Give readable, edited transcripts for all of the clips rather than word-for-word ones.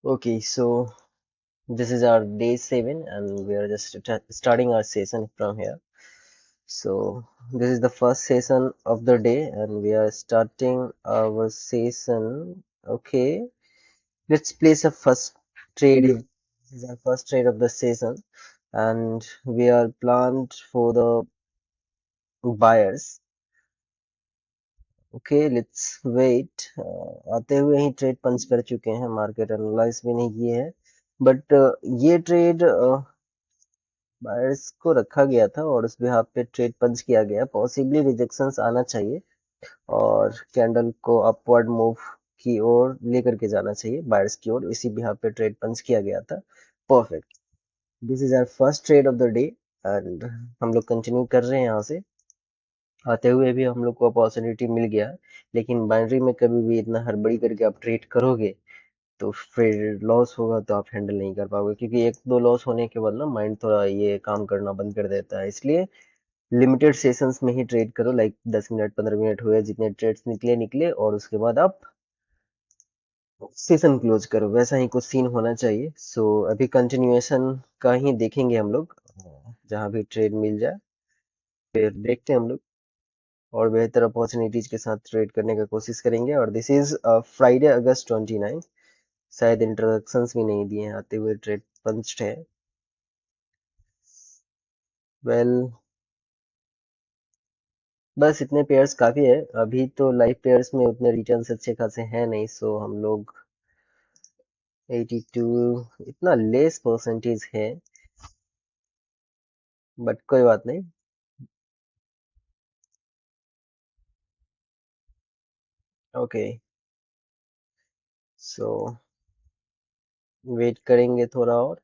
Okay, so this is our day 7, and we are just starting our session from here. So, this is the first session of the day, and we are starting our session. Okay, let's place a first trade. This is our first trade of the session, and we are planned for the buyers. Okay let's wait आते हुए ही trade पंच कर चुके हैं, market analyse भी नहीं किए हैं, but ये ट्रेड बायर्स को रखा गया था और उस बिहाफ पे ट्रेड पंच किया गया, पॉसिबली रिजेक्शंस आना चाहिए और कैंडल को अपवर्ड मूव की ओर लेकर के जाना चाहिए बायर्स की ओर, इसी बिहाफ पे ट्रेड पंच किया गया था। Perfect, this is our first trade of the day and हम लोग कंटिन्यू कर रहे हैं यहाँ से। आते हुए भी हम लोग को अपॉर्चुनिटी मिल गया, लेकिन बाइनरी में कभी भी इतना हड़बड़ी करके आप ट्रेड करोगे तो फिर लॉस होगा तो आप हैंडल नहीं कर पाओगे, क्योंकि एक दो लॉस होने के बाद ना माइंड थोड़ा ये काम करना बंद कर देता है। इसलिए लिमिटेड सेशंस में ही ट्रेड करो, लाइक 10 मिनट 15 मिनट हुए, जितने ट्रेड्स निकले निकले और उसके बाद आप सेशन क्लोज करो, वैसा ही कुछ सीन होना चाहिए। सो अभी कंटिन्यूएशन का ही देखेंगे हम लोग, जहाँ भी ट्रेड मिल जाए फिर देखते हैं हम लोग और बेहतर अपॉर्चुनिटीज के साथ ट्रेड करने का कोशिश करेंगे। और दिस इज फ्राइडे अगस्त 29, शायद इंट्रोडक्शंस भी नहीं दिए हैं, आते हुए ट्रेड पंच्ड है। वेल बस इतने पेयर्स काफी है, अभी तो लाइव पेयर्स में उतने रिटर्न्स अच्छे खासे हैं नहीं, सो हम लोग 82 इतना लेस परसेंटेज है, बट कोई बात नहीं। ओके, सो वेट करेंगे थोड़ा और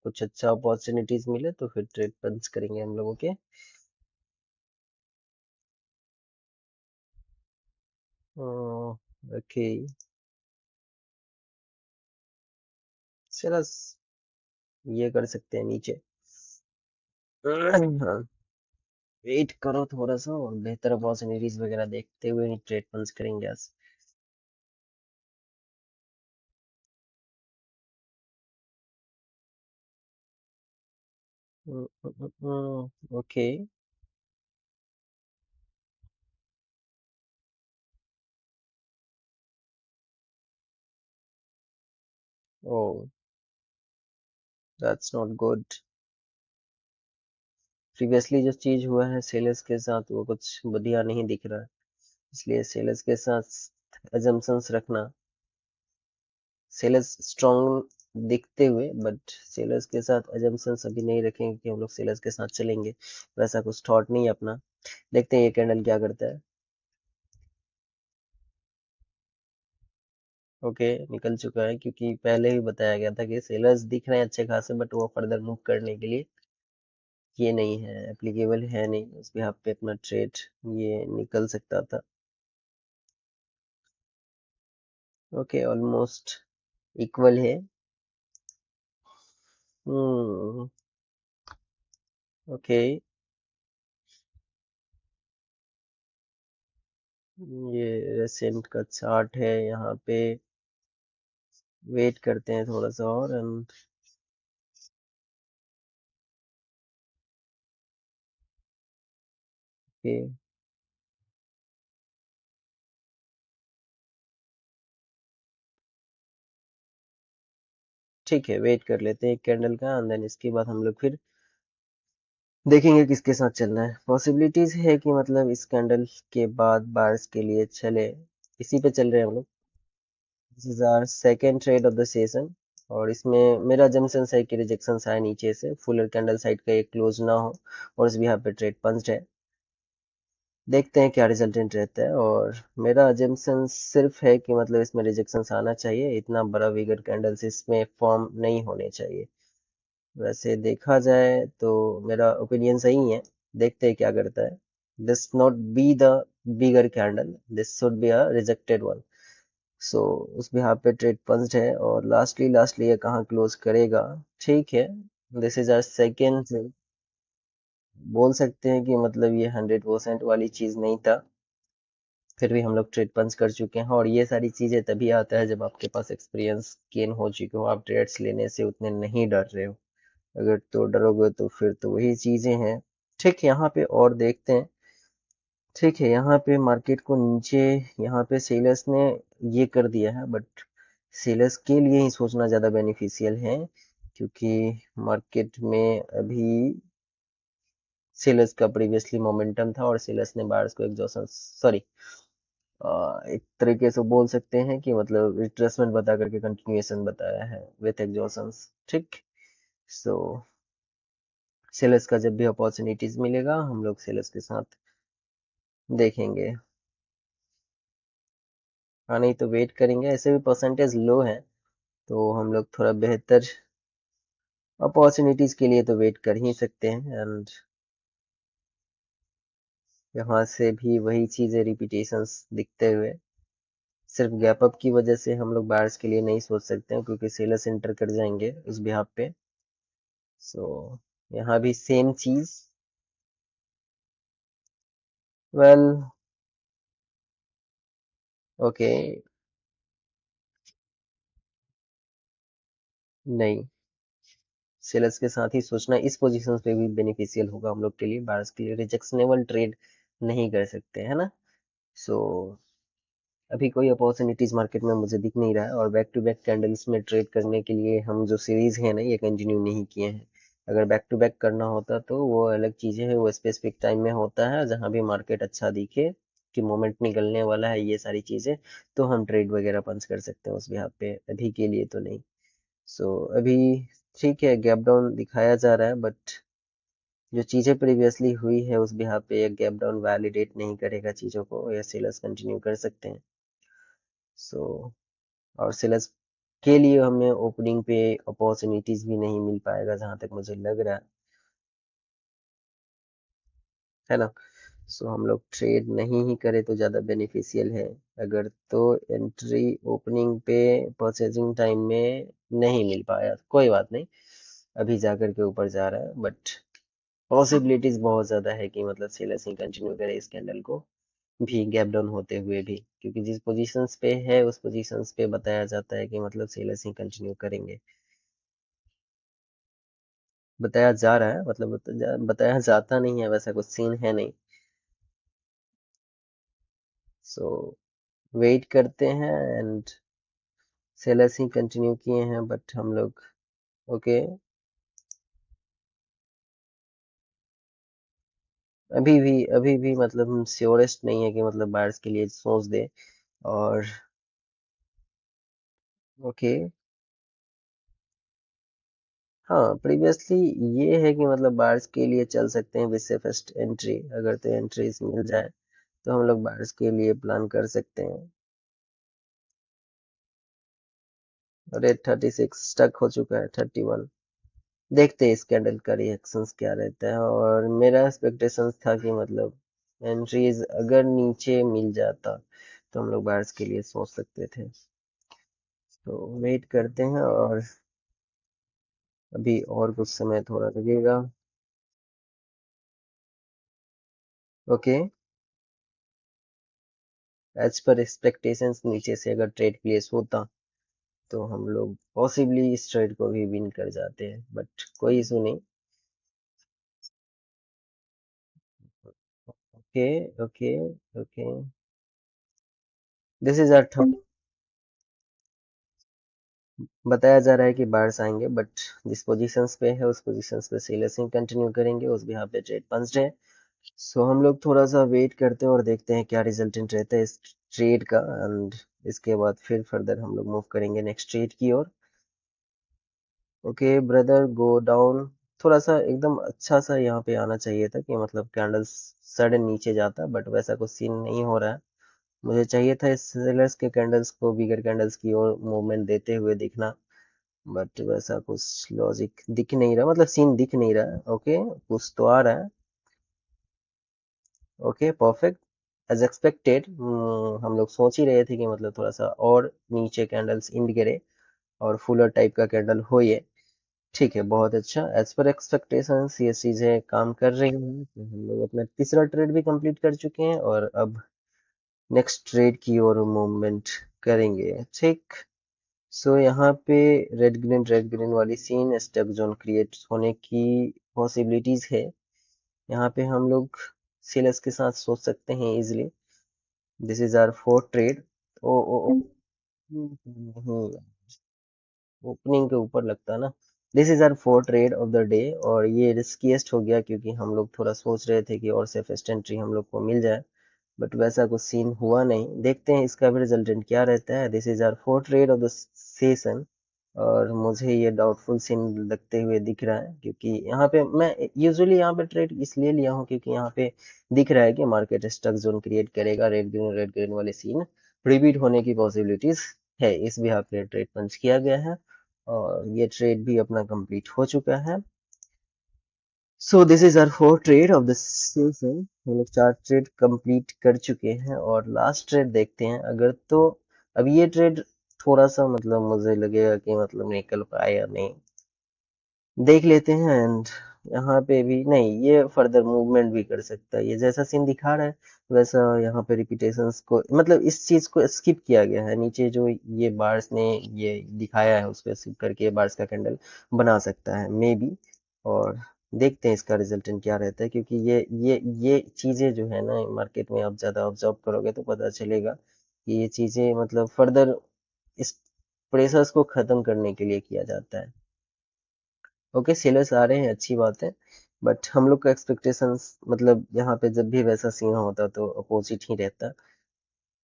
कुछ अच्छा अपॉर्चुनिटीज मिले तो फिर ट्रेड पंच करेंगे हम लोगों के। ओके, चलो ये कर सकते हैं नीचे। वेट करो थोड़ा सा और बेहतर अपॉर्चुनिटीज वगैरह देखते हुए ही ट्रेड पंच करेंगे आज। Okay, O that's not good. Previously जो चीज हुआ है सेलर्स के साथ वो कुछ बढ़िया नहीं दिख रहा है, इसलिए सेलर्स के साथ अजम्पशंस रखना, सेलर्स स्ट्रॉन्ग दिखते हुए बट सेलर्स के साथ अजम्पशंस अभी नहीं रखेंगे कि हम लोग सेलर्स के साथ चलेंगे, वैसा कुछ थॉट नहीं है अपना। देखते हैं ये कैंडल क्या करता है। ओके, निकल चुका है, क्योंकि पहले ही बताया गया था कि सेलर्स दिख रहे हैं अच्छे खासे, बट वो फर्दर मूव करने के लिए ये नहीं है, एप्लीकेबल है नहीं, उस बिहाफ पे अपना ट्रेड ये निकल सकता था। ओके, ऑलमोस्ट इक्वल है। हम्म, ओके, ये रेसेंट का चार्ट है यहाँ पे, वेट करते हैं थोड़ा सा और एंड ओके, ठीक है, वेट कर लेते हैं एक कैंडल का एंड देन इसके बाद हम लोग फिर देखेंगे किसके साथ चलना है। पॉसिबिलिटीज है कि मतलब इस कैंडल के बाद बार्स के लिए चले, इसी पे चल रहे हैं हम लोग। This is our second trade of the session और इसमें मेरा जमसन है कि रिजेक्शन आए नीचे से, फुलर कैंडल साइड का एक क्लोज ना हो और इस भी यहाँ पे ट्रेड पंच है। देखते हैं क्या रिजल्टेंट रहता है, और मेरा अजम्पशन सिर्फ है कि मतलब इसमें रिजेक्शन आना चाहिए, इतना बड़ा विगर कैंडल्स इसमें फॉर्म नहीं होने चाहिए। वैसे देखा जाए तो मेरा ओपिनियन सही है, देखते हैं क्या करता है। This not be the bigger candle, this should be a rejected one. So उस भी यहाँ पे ट्रेड पंच्ड है और लास्टली ये कहाँ क्लोज करेगा। ठीक है, दिस इज आवर सेकेंड। बोल सकते हैं कि मतलब ये 100% वाली चीज नहीं था, फिर भी हम लोग ट्रेड पंच कर चुके हैं, और ये सारी चीजें तभी आता है जब आपके पास एक्सपीरियंस गेन हो चुके हो, आप ट्रेड्स लेने से उतने नहीं डर रहे हो। अगर तो डरोगे तो फिर तो वही चीजें हैं। ठीक, यहाँ पे और देखते हैं। ठीक है, यहाँ पे मार्केट को नीचे, यहाँ पे सेलर्स ने ये कर दिया है, बट सेलर्स के लिए ही सोचना ज्यादा बेनिफिशियल है, क्योंकि मार्केट में अभी सेलर्स का प्रीवियसली मोमेंटम था, और सेलर्स ने बायर्स को एग्जॉशन, सॉरी, एक तरीके से बोल सकते हैं कि मतलब रिट्रेसमेंट बता करके कंटिन्यूएशन बताया है विथ एग्जॉशंस। ठीक, सो सेलर्स का जब भी अपॉर्चुनिटीज मिलेगा हम लोग सेलर्स के साथ देखेंगे। हाँ, नहीं तो वेट करेंगे, ऐसे भी परसेंटेज लो है, तो हम लोग थोड़ा बेहतर अपॉर्चुनिटीज के लिए तो वेट कर ही सकते हैं। एंड यहाँ से भी वही चीजें रिपीटेशंस दिखते हुए, सिर्फ गैप अप की वजह से हम लोग बायर्स के लिए नहीं सोच सकते हैं, क्योंकि सेलर्स एंटर कर जाएंगे उस बिहाफ पे। सो यहाँ भी सेम चीज। वेल, ओके, नहीं, सेलर्स के साथ ही सोचना इस पोजीशन पे भी बेनिफिशियल होगा हम लोग के लिए, बायर्स के लिए रिजेक्शनेबल ट्रेड नहीं कर सकते, है ना। सो अभी कोई अपॉर्चुनिटीज मार्केट में मुझे दिख नहीं रहा है, और बैक टू बैक कैंडल्स में ट्रेड करने के लिए हम जो सीरीज है ना ये कंटिन्यू नहीं किए हैं। अगर बैक टू बैक करना होता तो वो अलग चीजें है, वो स्पेसिफिक टाइम में होता है जहां भी मार्केट अच्छा दिखे कि मोमेंट निकलने वाला है, ये सारी चीजें, तो हम ट्रेड वगैरह पंच कर सकते हैं उस बिहाफ पे, अभी के लिए तो नहीं। सो अभी ठीक है, गैप डाउन दिखाया जा रहा है, बट जो चीजें प्रीवियसली हुई है उस बिहाफ पे एक गैप डाउन वैलिडेट नहीं करेगा चीजों को, या सेलर्स कंटिन्यू कर सकते हैं। सो और सेलर्स के लिए हमें ओपनिंग पे अपॉर्चुनिटीज भी नहीं मिल पाएगा जहां तक मुझे लग रहा है ना। सो हम लोग ट्रेड नहीं ही करें तो ज्यादा बेनिफिशियल है। अगर तो एंट्री ओपनिंग पे परचेजिंग टाइम में नहीं मिल पाया कोई बात नहीं, अभी जाकर के ऊपर जा रहा है, बट पॉसिबिलिटीज बहुत ज्यादा है कि मतलब सेलर्स ही कंटिन्यू करे इस कैंडल को भी, गैप डाउन होते हुए भी, क्योंकि जिस पोजीशंस पे है उस पोजीशंस पे बताया जाता है कि मतलब सेलर्स ही कंटिन्यू करेंगे। बताया जा रहा है, मतलब बताया जाता नहीं है, वैसा कुछ सीन है नहीं। सो वेट करते हैं। एंड सेलर्स ही कंटिन्यू किए हैं, बट हम लोग, ओके, अभी भी मतलब हम श्योरेस्ट नहीं है कि मतलब बायर्स के लिए सोच दे। और ओके, हाँ, प्रीवियसली ये है कि मतलब बायर्स के लिए चल सकते हैं विद सेफेस्ट एंट्री, अगर तो एंट्रीज मिल जाए तो हम लोग बायर्स के लिए प्लान कर सकते हैं। रेट 36 स्टक हो चुका है 31। देखते हैं इस कैंडल का रिएक्शंस क्या रहता है, और मेरा एक्सपेक्टेशंस था कि मतलब एंट्रीज अगर नीचे मिल जाता तो हम लोग बायर्स के लिए सोच सकते थे। तो वेट करते हैं, और अभी और कुछ समय थोड़ा लगेगा। ओके, एज पर एक्सपेक्टेशंस नीचे से अगर ट्रेड प्लेस होता तो हम लोग पॉसिबली इस ट्रेड को भी विन कर जाते हैं, बट कोई इशू नहीं। Okay, okay, okay, this is our third. बताया जा रहा है कि बायर्स आएंगे, बट जिस पोजीशंस पे है उस पोजीशंस पे सेलर्स ही कंटिन्यू करेंगे, उस भी यहाँ पे ट्रेड पंच्ड है। सो हम लोग थोड़ा सा वेट करते हैं और देखते हैं क्या रिजल्टेंट रहता है इस ट्रेड का, एंड इसके बाद फिर फर्दर हम लोग मूव करेंगे नेक्स्ट ट्रेड की ओर। ओके ब्रदर, गो डाउन, थोड़ा सा एकदम अच्छा सा यहाँ पे आना चाहिए था कि मतलब कैंडल्स सडन नीचे जाता, बट वैसा कुछ सीन नहीं हो रहा है। मुझे चाहिए था इस सेलर्स के कैंडल्स को बिगर कैंडल्स की ओर मूवमेंट देते हुए दिखना, बट वैसा कुछ लॉजिक दिख नहीं रहा, मतलब सीन दिख नहीं रहा है। ओके, कुछ तो आ रहा है। Okay, perfect, as expected. हम लोग सोच ही रहे थे कि मतलब थोड़ा सा और नीचे कैंडल्स इंड करे और फुलर टाइप का कैंडल हो ये। ठीक है, बहुत अच्छा, एज पर एक्सपेक्टेशंस ये चीजें काम कर रही हैं, तो हम लोग अपना तीसरा ट्रेड भी कंप्लीट कर चुके हैं, और अब नेक्स्ट ट्रेड की ओर मूवमेंट करेंगे, ठीक। सो यहाँ पे रेड ग्रीन वाली सीन स्टक जोन क्रिएट होने की पॉसिबिलिटीज है। यहाँ पे हम लोग सेलर्स के साथ सोच सकते हैं easily. This is our fourth trade. ओ ओ ओ नहीं, ओपनिंग के ऊपर लगता है ना। This is our fourth trade of the day, और ये रिस्कीएस्ट हो गया क्योंकि हम लोग थोड़ा सोच रहे थे कि और सेफेस्ट एंट्री हम लोग को मिल जाए, बट वैसा कुछ सीन हुआ नहीं। देखते हैं इसका भी रिजल्टेंट क्या रहता है। This is our fourth trade of the session, और मुझे ये डाउटफुल सीन लगते हुए दिख रहा है क्योंकि यहाँ पे मैं यूजुअली यहाँ पे ट्रेड इसलिए लिया हूँ क्योंकि यहाँ पे दिख रहा है कि मार्केट स्टक जोन क्रिएट करेगा। रेड ग्रीन वाले सीन रिपीट होने की पॉसिबिलिटीज है। इस बिहाफ पे ट्रेड पंच किया गया है और ये ट्रेड भी अपना कंप्लीट हो चुका है। So this is our fourth trade of the session. हम लोग 4 ट्रेड कंप्लीट कर चुके हैं और लास्ट ट्रेड देखते हैं। अगर तो अब ये ट्रेड थोड़ा सा मतलब मुझे लगेगा कि मतलब निकल पाए या नहीं, देख लेते हैं। एंड यहाँ पे भी नहीं, ये फर्दर मूवमेंट भी कर सकता है। ये जैसा सीन दिखा रहा है वैसा यहाँ पे रिपीटेशंस को मतलब इस चीज को स्किप किया गया है। नीचे जो ये बार्स ने ये दिखाया है उस पर स्किप करके बार्स का कैंडल बना सकता है मे बी। और देखते हैं इसका रिजल्टेंट क्या रहता है क्योंकि ये चीजें जो है ना मार्केट में आप ज्यादा ऑब्जर्व करोगे तो पता चलेगा कि ये चीजें मतलब फर्दर इस प्रेशर्स को खत्म करने के लिए किया जाता है। ओके, सेलर्स आ रहे हैं, अच्छी बात है। बट हम लोग का एक्सपेक्टेशंस मतलब यहाँ पे जब भी वैसा सीन होता तो अपोजिट ही रहता।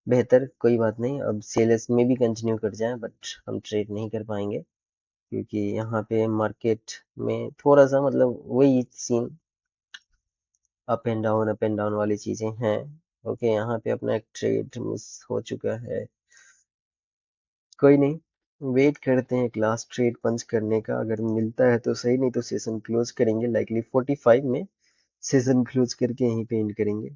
बेहतर, कोई बात नहीं। अब सेलर्स में भी कंटिन्यू कर जाएं बट हम ट्रेड नहीं कर पाएंगे क्योंकि यहाँ पे मार्केट में थोड़ा सा मतलब वही सीन अप एंड डाउन वाली चीजें हैं। ओके, यहाँ पे अपना एक ट्रेड मिस हो चुका है, कोई नहीं। वेट करते हैं एक लास्ट ट्रेड पंच करने का, अगर मिलता है तो सही, नहीं तो सेशन क्लोज करेंगे। लाइकली 45 में सेशन क्लोज करके यहीं पे एंड करेंगे।